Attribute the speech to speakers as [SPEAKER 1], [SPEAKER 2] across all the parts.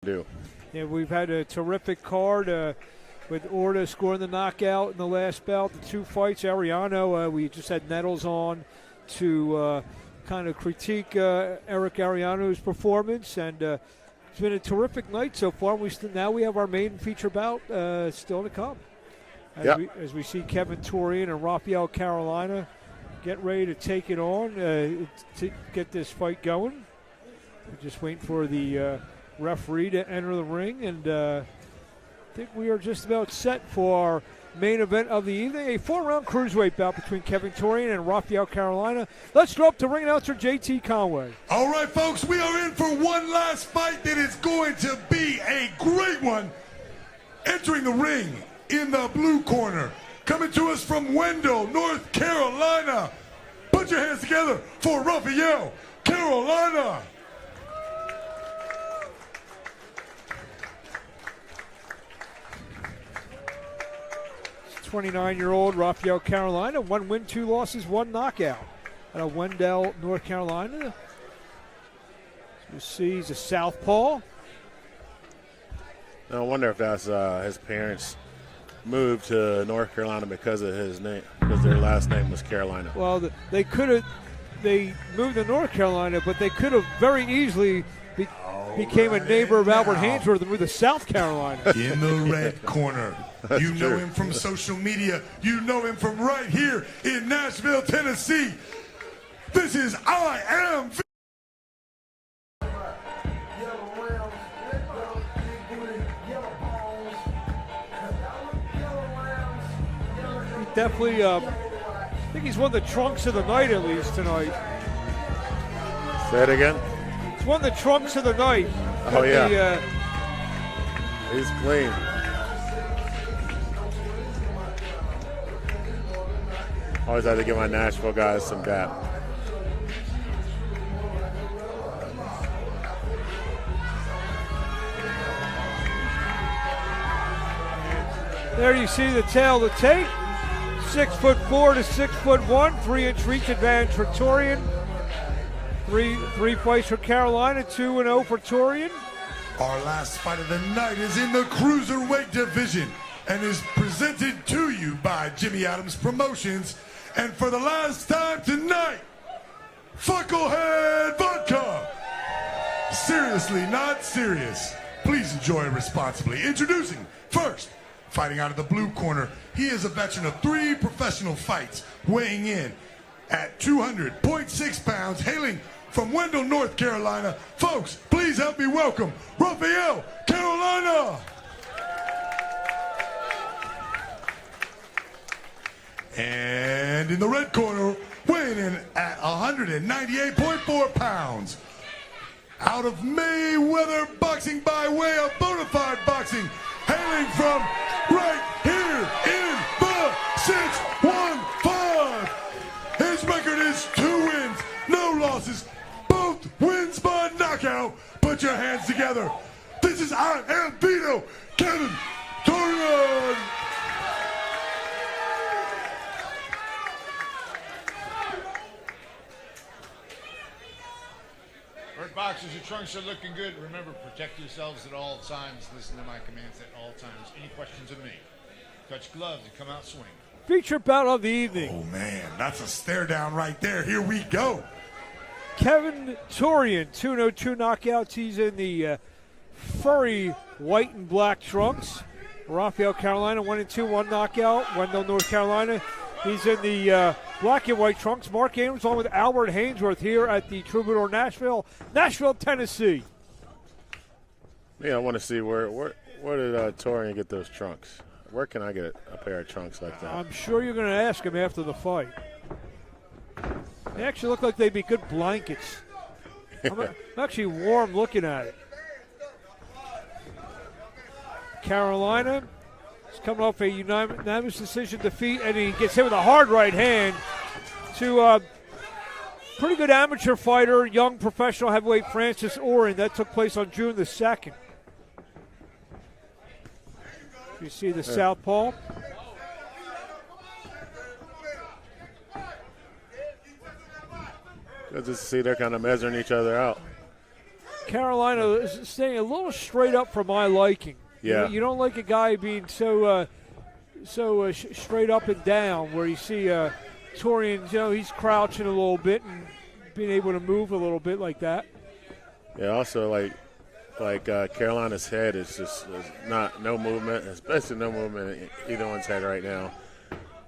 [SPEAKER 1] do.
[SPEAKER 2] Yeah, we've had a terrific card with Orta scoring the knockout in the last bout, the two fights. Ariano, we just had Nettles on to kind of critique Eric Ariano's performance, and it's been a terrific night so far. Now we have our main feature bout still to come. As we see Kevin Torian and Rafael Carolina get ready to take it on to get this fight going. We're just waiting for the referee to enter the ring, and I think we are just about set for our main event of the evening, a 4-round cruiserweight bout between Kevin Torian and Rafael Carolina. Let's throw up to ring announcer JT Conway.
[SPEAKER 3] All right, folks, we are in for one last fight that is going to be a great one. Entering the ring in the blue corner, coming to us from Wendell, North Carolina. Put your hands together for Rafael Carolina.
[SPEAKER 2] 29-year-old Rafael Carolina, 1 win, 2 losses, 1 knockout out of Wendell, North Carolina. As you see, he's a southpaw.
[SPEAKER 1] I wonder if that's his parents moved to North Carolina because of his name, because their last name was Carolina.
[SPEAKER 2] Well, they moved to North Carolina, but they could have very easily became a neighbor of Albert Hainsworth and moved to South Carolina.
[SPEAKER 3] In the red corner. You know him from social media. You know him from right here in Nashville, Tennessee. This is I Am.
[SPEAKER 2] He definitely, I think he's won the trunks of the night at least tonight.
[SPEAKER 1] Say it again?
[SPEAKER 2] He's won the trunks of the night.
[SPEAKER 1] Oh, yeah. He's clean. Always had to give my Nashville guys some dap.
[SPEAKER 2] There you see the tail of the tape. 6'4" to 6'1", 3-inch reach advantage for Torian. Three fights for Carolina, 2-0 for Torian.
[SPEAKER 3] Our last fight of the night is in the cruiserweight division and is presented to you by Jimmy Adams Promotions. And for the last time tonight, Fucklehead Vodka. Seriously, not serious. Please enjoy responsibly. Introducing first, fighting out of the blue corner. He is a veteran of 3 professional fights, weighing in at 200.6 pounds, hailing from Wendell, North Carolina. Folks, please help me welcome Rafael Carolina. And in the red corner, weighing in at 198.4 pounds, out of Mayweather Boxing by way of Bonafide Boxing, hailing from right here in the 615. His record is 2 wins, no losses, both wins by knockout. Put your hands together. This is I Am Vito, Kevin Torian.
[SPEAKER 4] Boxers, your trunks are looking good. Remember, protect yourselves at all times. Listen to my commands at all times. Any questions of me? Touch gloves and come out swinging.
[SPEAKER 2] Feature bout of the evening.
[SPEAKER 3] Oh, man, that's a stare down right there. Here we go.
[SPEAKER 2] Kevin Torian, 2-0-2 knockouts. He's in the furry white and black trunks. Rafael Carolina, 1-2, 1 knockout. Wendell, North Carolina. He's in the black and white trunks. Mark Abrams on with Albert Hainsworth here at the Troubadour Nashville, Tennessee.
[SPEAKER 1] Yeah, I want to see where did Torian get those trunks? Where can I get a pair of trunks like that?
[SPEAKER 2] I'm sure you're going to ask him after the fight. They actually look like they'd be good blankets. I'm actually warm looking at it. Carolina is coming off a unanimous decision defeat, and he gets hit with a hard right hand to pretty good amateur fighter, young professional heavyweight Francis Oren. That took place on June the 2nd. You see the southpaw.
[SPEAKER 1] Good to see they're kind of measuring each other out.
[SPEAKER 2] Carolina is staying a little straight up for my liking.
[SPEAKER 1] Yeah.
[SPEAKER 2] You don't like a guy being so straight up and down, where you see Torian, he's crouching a little bit and being able to move a little bit like that.
[SPEAKER 1] Yeah, also like Carolina's head is just no movement, especially no movement in either one's head right now.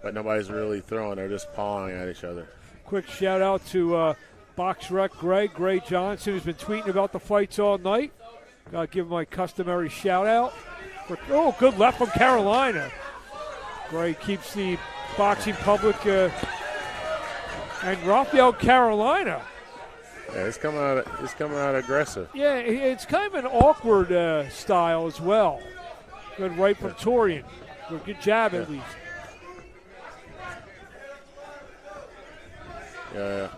[SPEAKER 1] But nobody's really throwing; they're just pawing at each other.
[SPEAKER 2] Quick shout out to Box Rec Greg Johnson, who's been tweeting about the fights all night. Got to give him my customary shout out. Good left from Carolina. Greg keeps the boxing public and Rafael Carolina.
[SPEAKER 1] Yeah, he's coming out aggressive.
[SPEAKER 2] Yeah, it's kind of an awkward style as well. Good right from Torian. Good jab at least.
[SPEAKER 1] Yeah.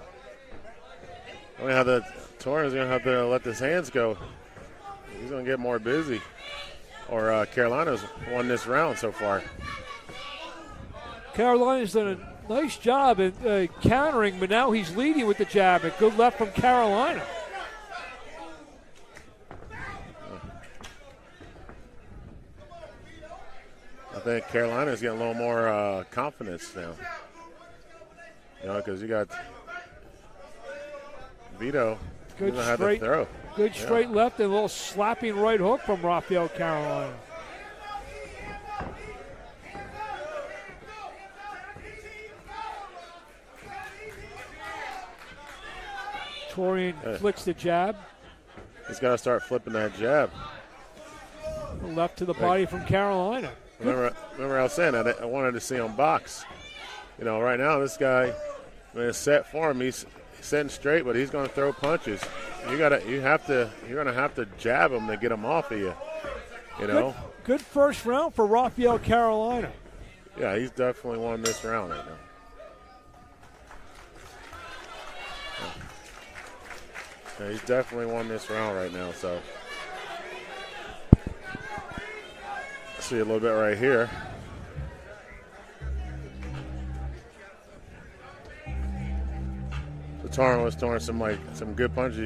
[SPEAKER 1] Torian's gonna have to let his hands go. He's gonna get more busy. Or Carolina's won this round so far.
[SPEAKER 2] Carolina's done a nice job at countering, but now he's leading with the jab. A good left from Carolina.
[SPEAKER 1] I think Carolina's getting a little more confidence now. Because you got Vito.
[SPEAKER 2] Good
[SPEAKER 1] have to throw.
[SPEAKER 2] Good straight left and a little slapping right hook from Rafael Carolina. Torian flicks the jab.
[SPEAKER 1] He's got to start flipping that jab.
[SPEAKER 2] Left to the body from Carolina.
[SPEAKER 1] Remember I was saying that I wanted to see him box. Right now this guy, when it's set for him, he's sitting straight, but he's going to throw punches. You're going to have to jab him to get him off of you.
[SPEAKER 2] Good first round for Rafael Carolina.
[SPEAKER 1] Yeah, he's definitely won this round right now. Yeah, he's definitely won this round right now. So see a little bit right here. So Torian was throwing some good punches. He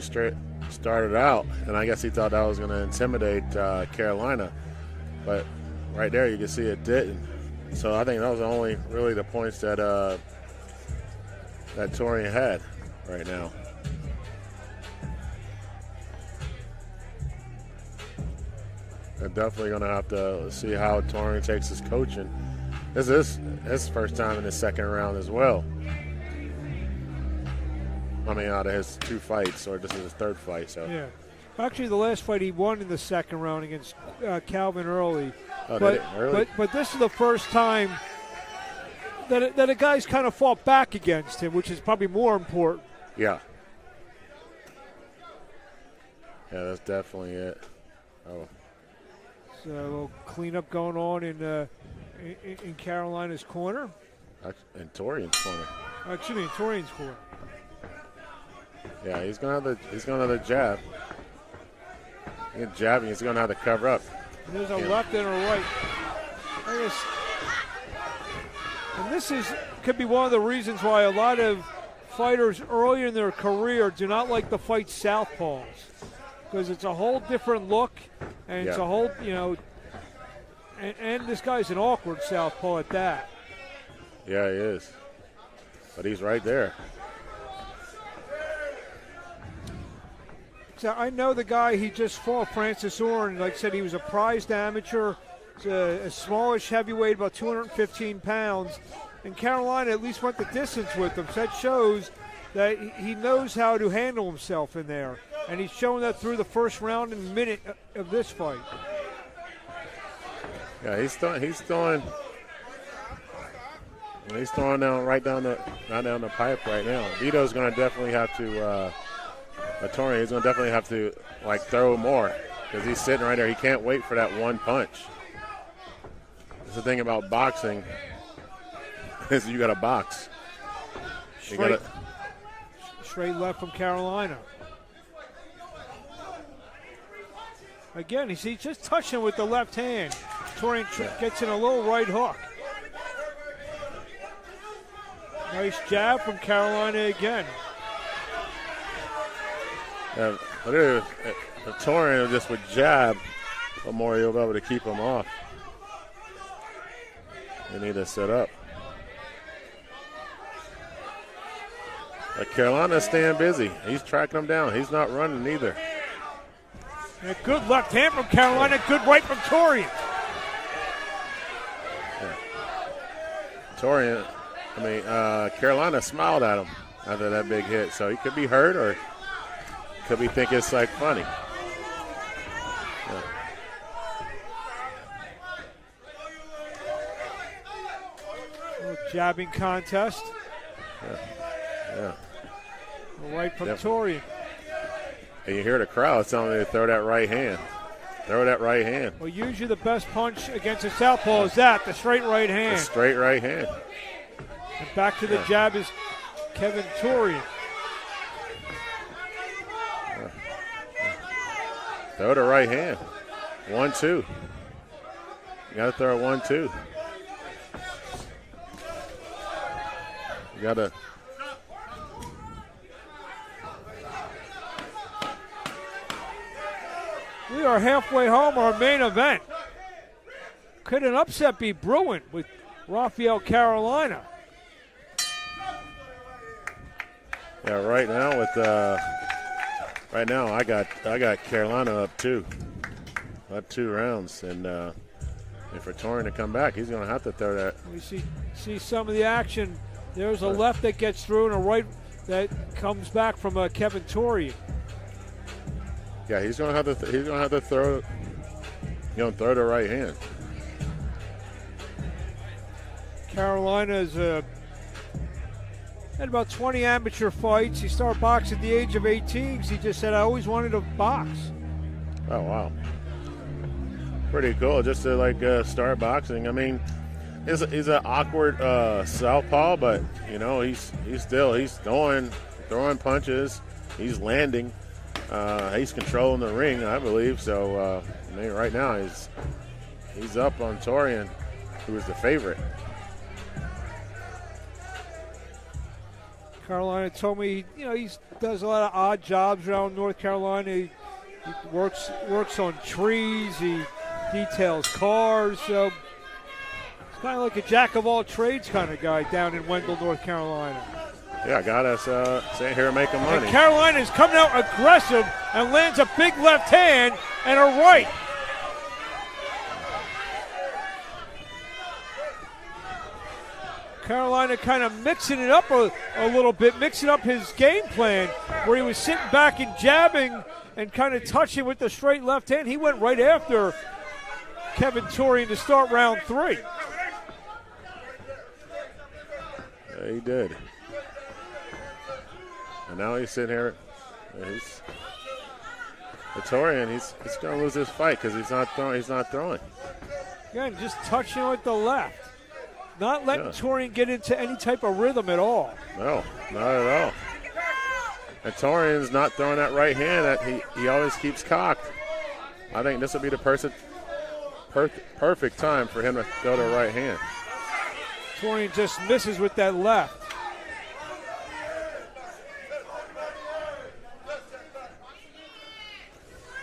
[SPEAKER 1] started out, and I guess he thought that was going to intimidate Carolina, but right there you can see it didn't. So I think that was only really the points that that Torian had right now. They're definitely going to have to see how Torian takes his coaching. This is his first time in the second round as well. Out of his 2 fights, or this is his 3rd fight. So
[SPEAKER 2] yeah, actually the last fight he won in the second round against Calvin Early. But this is the first time that a guy's kind of fought back against him, which is probably more important.
[SPEAKER 1] Yeah. Yeah, that's definitely it. Oh.
[SPEAKER 2] So a little cleanup going on in Carolina's corner.
[SPEAKER 1] In Torian's corner.
[SPEAKER 2] Excuse me, in Torian's corner.
[SPEAKER 1] Yeah, he's gonna have the jab. He's jabbing. He's gonna have to cover up.
[SPEAKER 2] And there's a left and a right. And this could be one of the reasons why a lot of fighters early in their career do not like to fight southpaws, because it's a whole different look, and it's a whole and this guy's an awkward southpaw at that.
[SPEAKER 1] Yeah, he is. But he's right there.
[SPEAKER 2] So I know the guy he just fought, Francis Orn. Like I said, he was a prized amateur. He's a smallish heavyweight, about 215 pounds. And Carolina at least went the distance with him. So that shows that he knows how to handle himself in there. And he's shown that through the first round and minute of this fight.
[SPEAKER 1] Yeah, he's throwing down the pipe right now. Vito's going to definitely have to. Torian, he's going to definitely have to throw more, because he's sitting right there. He can't wait for that one punch. That's the thing about boxing, is you got to box.
[SPEAKER 2] Straight left from Carolina. Again, he's just touching with the left hand. Torian gets in a little right hook. Nice jab from Carolina again.
[SPEAKER 1] But if Torian just would jab, Lamore will be able to keep him off. They need to set up. But Carolina's staying busy. He's tracking them down. He's not running either.
[SPEAKER 2] And a good left hand from Carolina, good right from Torian.
[SPEAKER 1] Torian, Carolina smiled at him after that big hit, so he could be hurt or could be thinking it's like funny. Yeah.
[SPEAKER 2] Little jabbing contest.
[SPEAKER 1] Yeah.
[SPEAKER 2] Right from Torian.
[SPEAKER 1] And you hear the crowd telling you to throw that right hand. Throw that right hand.
[SPEAKER 2] Well, usually the best punch against a southpaw is that, the straight right hand.
[SPEAKER 1] The straight right hand.
[SPEAKER 2] And back to the jab is Kevin Torian.
[SPEAKER 1] Throw the right hand. 1-2. You got to throw a 1-2. You got to.
[SPEAKER 2] We are halfway home, our main event. Could an upset be brewing with Rafael Carolina?
[SPEAKER 1] Yeah, right now I got Carolina up 2 rounds, and for Torian to come back, he's going to have to throw that.
[SPEAKER 2] We see some of the action. There's a left that gets through and a right that comes back from Kevin Torian.
[SPEAKER 1] Yeah, he's going to have to throw. Throw the right hand.
[SPEAKER 2] Carolina's had about 20 amateur fights. He started boxing at the age of 18 because he just said, I always wanted to box.
[SPEAKER 1] Oh, wow. Pretty cool just to start boxing. I mean, he's an awkward southpaw, but he's throwing punches. He's landing. He's controlling the ring, I believe. So right now he's up on Torian, who is the favorite.
[SPEAKER 2] Carolina told me, he does a lot of odd jobs around North Carolina. He works on trees. He details cars. So it's kind of like a jack of all trades kind of guy down in Wendell, North Carolina.
[SPEAKER 1] Yeah, got us sitting here making money.
[SPEAKER 2] And Carolina's coming out aggressive and lands a big left hand and a right. Carolina kind of mixing it up a little bit, mixing up his game plan where he was sitting back and jabbing and kind of touching with the straight left hand. He went right after Kevin Torian to start round 3.
[SPEAKER 1] Yeah, he did. And now he's sitting here. Torian, he's going to lose this fight because he's not throwing.
[SPEAKER 2] Again, just touching with the left. Not letting Torian get into any type of rhythm at all.
[SPEAKER 1] No, not at all. And Torian's not throwing that right hand that he always keeps cocked. I think this will be the perfect time for him to go to the right hand.
[SPEAKER 2] Torian just misses with that left.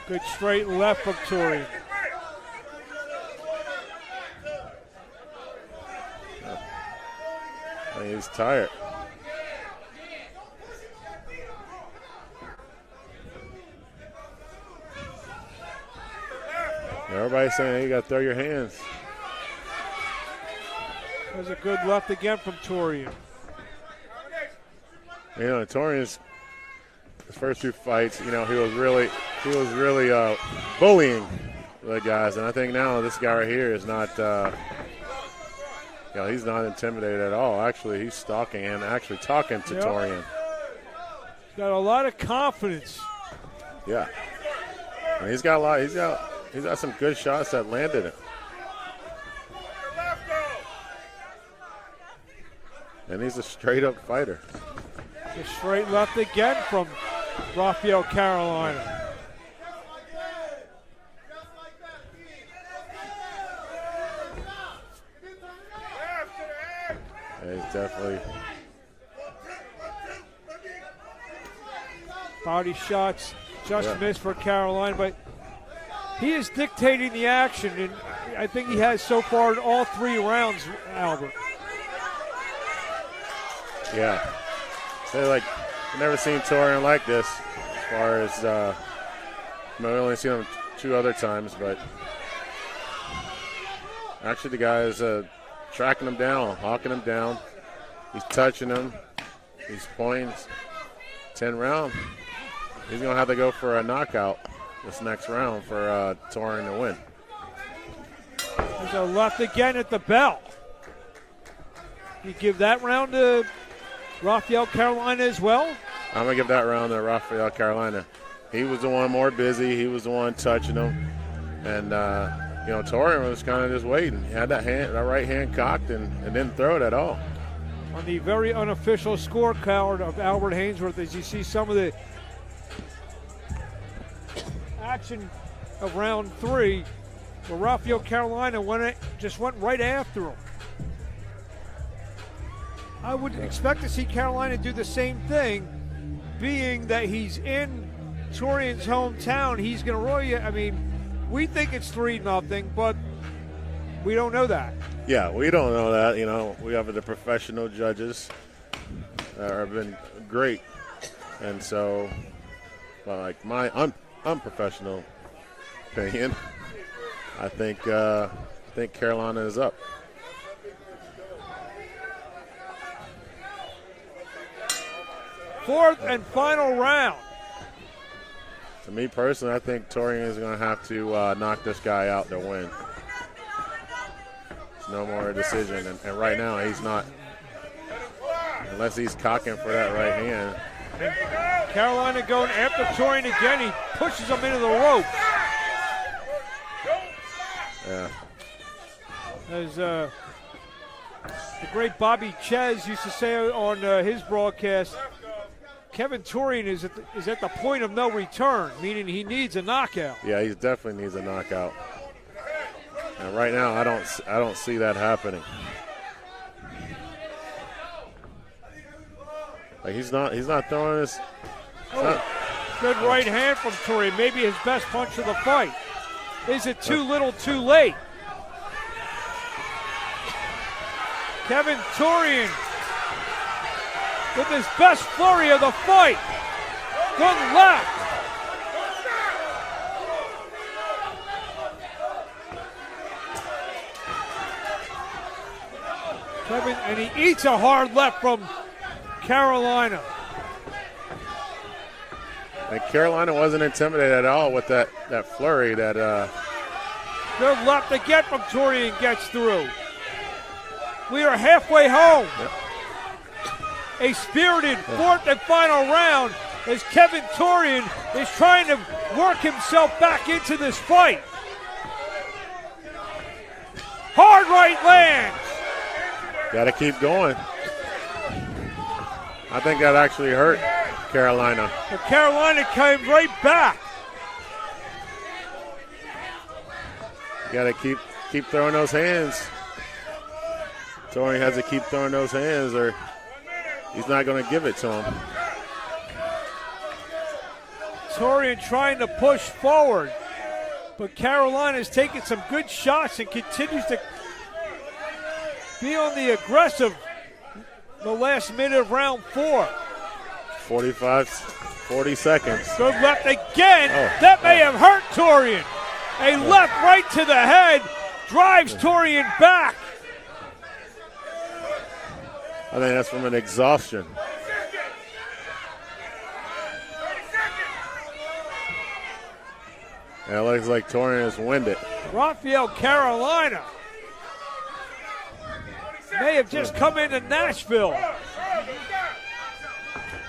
[SPEAKER 2] Good straight left from Torian.
[SPEAKER 1] He's tired. Everybody's saying, hey, you got to throw your hands.
[SPEAKER 2] There's a good left again from Torian.
[SPEAKER 1] Torian's his first 2 fights, he was really bullying the guys, and I think now this guy right here is not. He's not intimidated at all. Actually, he's stalking and actually talking to Torian.
[SPEAKER 2] He's got a lot of confidence.
[SPEAKER 1] Yeah, and he's got a lot. He's got some good shots that landed him. And he's a straight-up fighter.
[SPEAKER 2] The straight left again from Rafael Carolina.
[SPEAKER 1] He's definitely
[SPEAKER 2] body shots Just missed for Carolina, but he is dictating the action, and I think he has so far in all 3 rounds, Albert.
[SPEAKER 1] Yeah. So, like, I've never seen Torian like this as far as I've only seen him 2 other times, but actually the guy is tracking him down, hawking him down. He's touching him. He's pointing. 10 round. He's going to have to go for a knockout this next round for Torian to win.
[SPEAKER 2] There's a left again at the bell. You give that round to Rafael Carolina as well?
[SPEAKER 1] I'm going to give that round to Rafael Carolina. He was the one more busy. He was the one touching him. And, Torian was kind of just waiting. He had that right hand cocked and didn't throw it at all.
[SPEAKER 2] On the very unofficial scorecard of Albert Hainsworth, as you see some of the action of round 3, where Rafael Carolina just went right after him. I would expect to see Carolina do the same thing, being that he's in Torian's hometown. He's going to roll you. I mean, we think it's 3-0, but we don't know that.
[SPEAKER 1] Yeah, we don't know that. We have the professional judges that have been great. And so, like my unprofessional opinion, I think Carolina is up.
[SPEAKER 2] Fourth and final round.
[SPEAKER 1] To me personally, I think Torian is going to have to knock this guy out to win. It's no more a decision, and right now he's not, unless he's cocking for that right hand.
[SPEAKER 2] And Carolina going after Torian again. He pushes him into the rope.
[SPEAKER 1] Yeah.
[SPEAKER 2] As the great Bobby Ches used to say on his broadcast, Kevin Torian is at the point of no return, meaning he needs a knockout.
[SPEAKER 1] Yeah, he definitely needs a knockout. And right now, I don't see that happening. Like he's not throwing this.
[SPEAKER 2] Good right hand from Torian, maybe his best punch of the fight. Is it too little, too late? Kevin Torian with his best flurry of the fight. Good left. Kevin, and he eats a hard left from Carolina.
[SPEAKER 1] And Carolina wasn't intimidated at all with that flurry. That
[SPEAKER 2] Good left again from Torian, gets through. We are halfway home.
[SPEAKER 1] Yep.
[SPEAKER 2] A spirited fourth and final round as Kevin Torian is trying to work himself back into this fight. Hard right lands.
[SPEAKER 1] got to keep going. I think that actually hurt Carolina.
[SPEAKER 2] Well, Carolina came right back.
[SPEAKER 1] Got to keep throwing those hands. Torian has to keep throwing those hands or he's not going to give it to him.
[SPEAKER 2] Torian trying to push forward, but Carolina's taking some good shots and continues to be on the aggressive the last minute of round 4.
[SPEAKER 1] 40 seconds.
[SPEAKER 2] Good left again. That may have hurt Torian. A left right to the head drives Torian back.
[SPEAKER 1] I think that's from an exhaustion. Yeah, it looks like Torian is winded.
[SPEAKER 2] Rafael Carolina may have just come into Nashville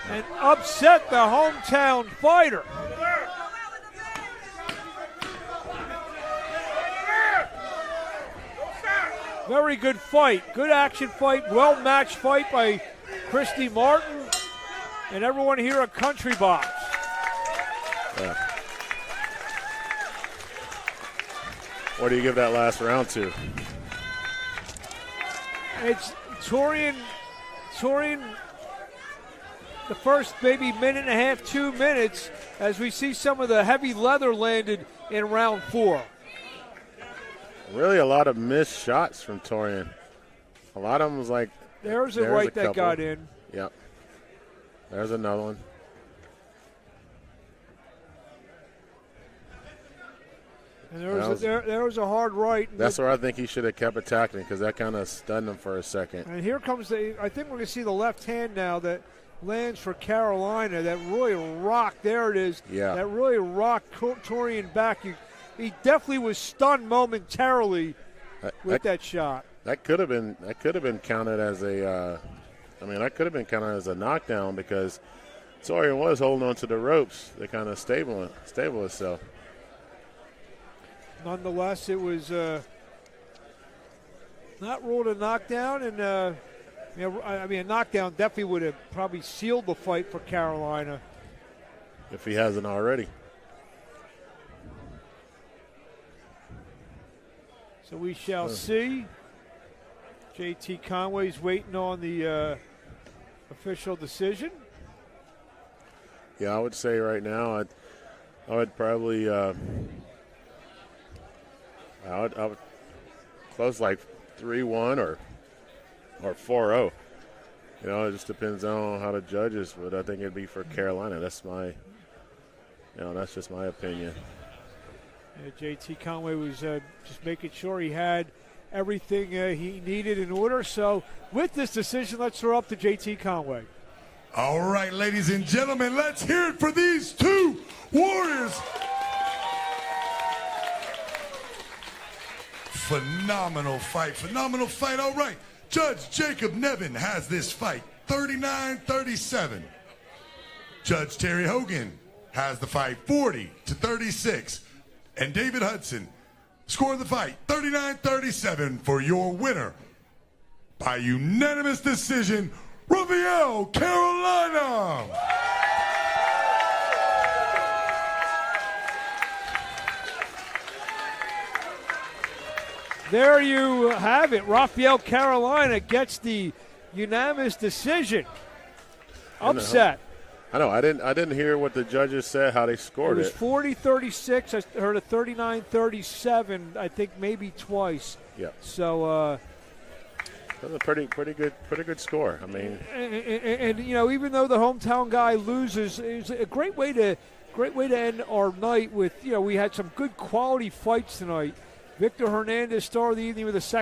[SPEAKER 2] and upset the hometown fighter. Very good fight. Good action fight. Well-matched fight by Christy Martin and everyone here at Country Box.
[SPEAKER 1] Yeah. What do you give that last round to?
[SPEAKER 2] It's Torian the first maybe minute and a half, 2 minutes, as we see some of the heavy leather landed in round 4.
[SPEAKER 1] Really a lot of missed shots from Torian. A lot of them was like,
[SPEAKER 2] there's a right that got in.
[SPEAKER 1] Yep. There's another one.
[SPEAKER 2] And there was a hard right.
[SPEAKER 1] That's where I think he should have kept attacking because that kind of stunned him for a second.
[SPEAKER 2] And here comes I think we're going to see the left hand now that lands for Carolina. That really rocked. There it is.
[SPEAKER 1] Yeah.
[SPEAKER 2] That really rocked Torian back. He definitely was stunned momentarily with that shot.
[SPEAKER 1] That could have been counted as a. That could have been counted as a knockdown because Torian was holding on to the ropes to kind of stable itself.
[SPEAKER 2] Nonetheless, it was not ruled a knockdown, and a knockdown definitely would have probably sealed the fight for Carolina
[SPEAKER 1] if he hasn't already.
[SPEAKER 2] So we shall see. JT Conway's waiting on the official decision.
[SPEAKER 1] Yeah, I would say right now I would probably I would close like 3-1 or 4-0. It just depends on how the judges, but I think it'd be for Carolina. That's just my opinion.
[SPEAKER 2] JT Conway was just making sure he had everything he needed in order. So with this decision, let's throw up to JT Conway.
[SPEAKER 3] All right, ladies and gentlemen, let's hear it for these two warriors. Phenomenal fight. All right, Judge Jacob Nevin has this fight 39-37. Judge Terry Hogan has the fight 40-36. And David Hudson scored the fight 39-37 for your winner by unanimous decision, Rafael Carolina.
[SPEAKER 2] There you have it. Rafael Carolina gets the unanimous decision. Upset.
[SPEAKER 1] I know. I didn't hear what the judges said, how they scored it.
[SPEAKER 2] It was 40-36. I heard a 39-37, I think maybe twice.
[SPEAKER 1] Yeah.
[SPEAKER 2] So
[SPEAKER 1] that's a pretty good score.
[SPEAKER 2] And even though the hometown guy loses, it's a great way to end our night with, we had some good quality fights tonight. Victor Hernandez, star of the evening with a second.